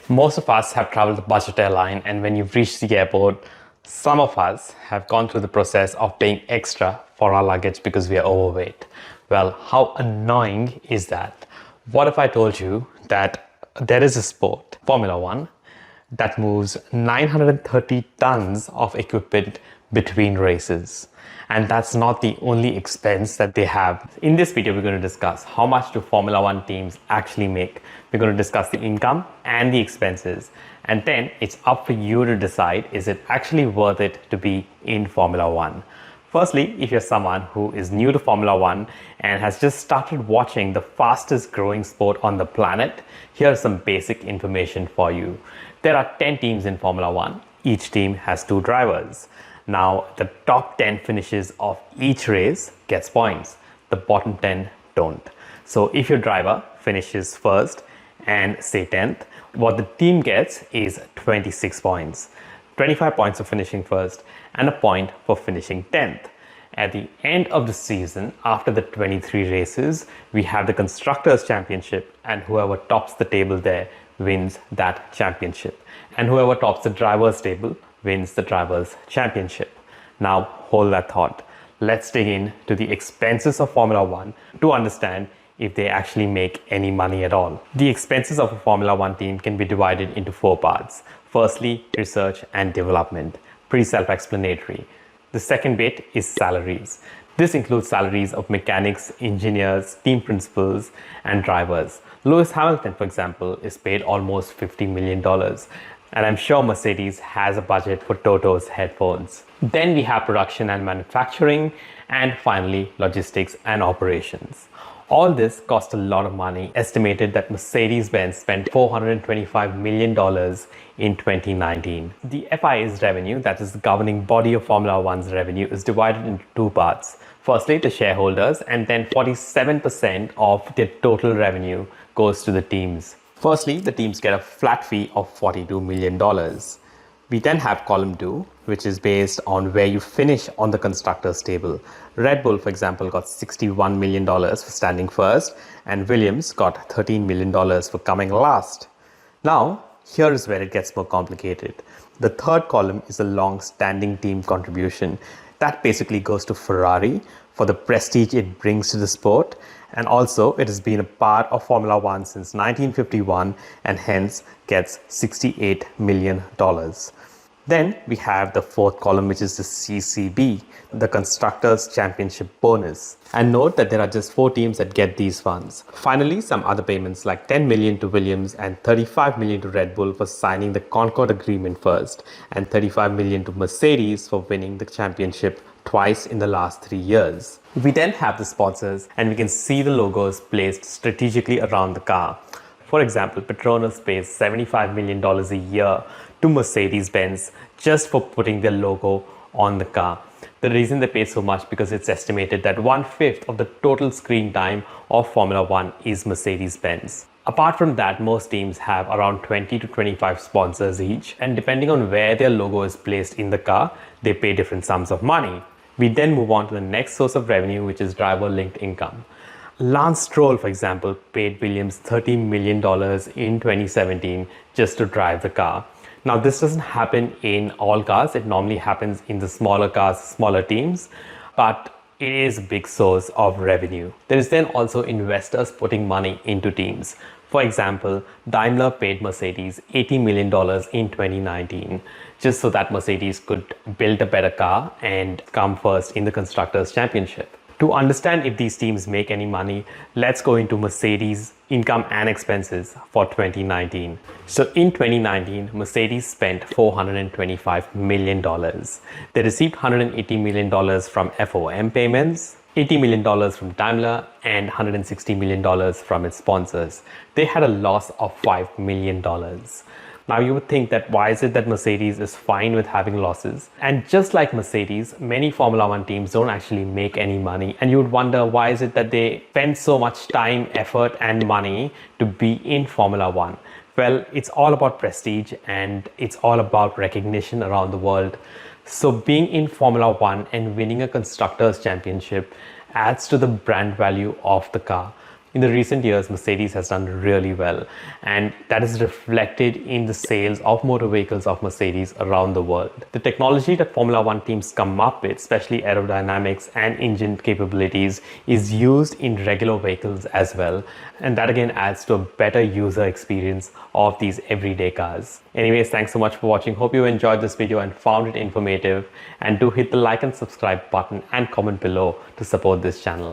Most of us have traveled the budget airline, and when you've reached the airport, some of us have gone through the process of paying extra for our luggage because we are overweight. Well, how annoying is that? What if I told you that there is a sport, Formula One, that moves 930 tons of equipment between races? And that's not the only expense that they have. In this video, we're going to discuss how much do Formula One teams actually make. We're going to discuss the income and the expenses. And then it's up for you to decide, is it actually worth it to be in Formula One? Firstly, if you're someone who is new to Formula One and has just started watching the fastest growing sport on the planet, here's some basic information for you. There are 10 teams in Formula One. Each team has 2 drivers. Now, the top 10 finishes of each race gets points. The bottom 10 don't. So if your driver finishes first and say 10th, what the team gets is 26 points. 25 points for finishing first and a point for finishing 10th. At the end of the season, after the 23 races, we have the Constructors' Championship, and whoever tops the table there wins that championship. And whoever tops the Drivers' table wins the Drivers' Championship. Now, hold that thought. Let's dig into the expenses of Formula One to understand if they actually make any money at all. The expenses of a Formula One team can be divided into 4 parts. Firstly, research and development. Pretty self-explanatory. The second bit is salaries. This includes salaries of mechanics, engineers, team principals, and drivers. Lewis Hamilton, for example, is paid almost $50 million. And I'm sure Mercedes has a budget for Toto's headphones. Then we have production and manufacturing, and finally logistics and operations. All this cost a lot of money. Estimated that Mercedes-Benz spent $425 million in 2019. The FIA's revenue, that is the governing body of Formula One's revenue, is divided into 2 parts. Firstly, the shareholders, and then 47% of their total revenue goes to the teams. Firstly, the teams get a flat fee of $42 million. We then have column 2, which is based on where you finish on the constructors table. Red Bull, for example, got $61 million for standing first, and Williams got $13 million for coming last. Now, here is where it gets more complicated. The third column is a long-standing team contribution. That basically goes to Ferrari for the prestige it brings to the sport, and also it has been a part of Formula One since 1951 and hence gets $68 million. Then we have the fourth column, which is the CCB, the Constructors' Championship bonus. And note that there are just 4 teams that get these funds. Finally, some other payments like $10 million to Williams and $35 million to Red Bull for signing the Concord Agreement first, and $35 million to Mercedes for winning the championship twice in the last 3 years. We then have the sponsors, and we can see the logos placed strategically around the car. For example, Petronas pays $75 million a year to Mercedes-Benz just for putting their logo on the car. The reason they pay so much because it's estimated that 1/5 of the total screen time of Formula One is Mercedes-Benz. Apart from that, most teams have around 20 to 25 sponsors each, and depending on where their logo is placed in the car, they pay different sums of money. We then move on to the next source of revenue, which is driver-linked income. Lance Stroll, for example, paid Williams $30 million in 2017 just to drive the car. Now, this doesn't happen in all cars. It normally happens in the smaller cars, smaller teams, but it is a big source of revenue. There is then also investors putting money into teams. For example, Daimler paid Mercedes $80 million in 2019 just so that Mercedes could build a better car and come first in the Constructors' Championship. To understand if these teams make any money, let's go into Mercedes' income and expenses for 2019. So in 2019, Mercedes spent $425 million. They received $180 million from FOM payments, $80 million from Daimler, and $160 million from its sponsors. They had a loss of $5 million. Now you would think that why is it that Mercedes is fine with having losses? And just like Mercedes, many Formula One teams don't actually make any money. And you would wonder why is it that they spend so much time, effort and money to be in Formula One? Well, it's all about prestige and it's all about recognition around the world. So being in Formula One and winning a Constructors' Championship adds to the brand value of the car. in the recent years, Mercedes has done really well, and that is reflected in the sales of motor vehicles of Mercedes around the world. The technology that Formula One teams come up with, especially aerodynamics and engine capabilities, is used in regular vehicles as well, and that again adds to a better user experience of these everyday cars. Anyways, thanks so much for watching. Hope you enjoyed this video and found it informative, and do hit the like and subscribe button and comment below to support this channel.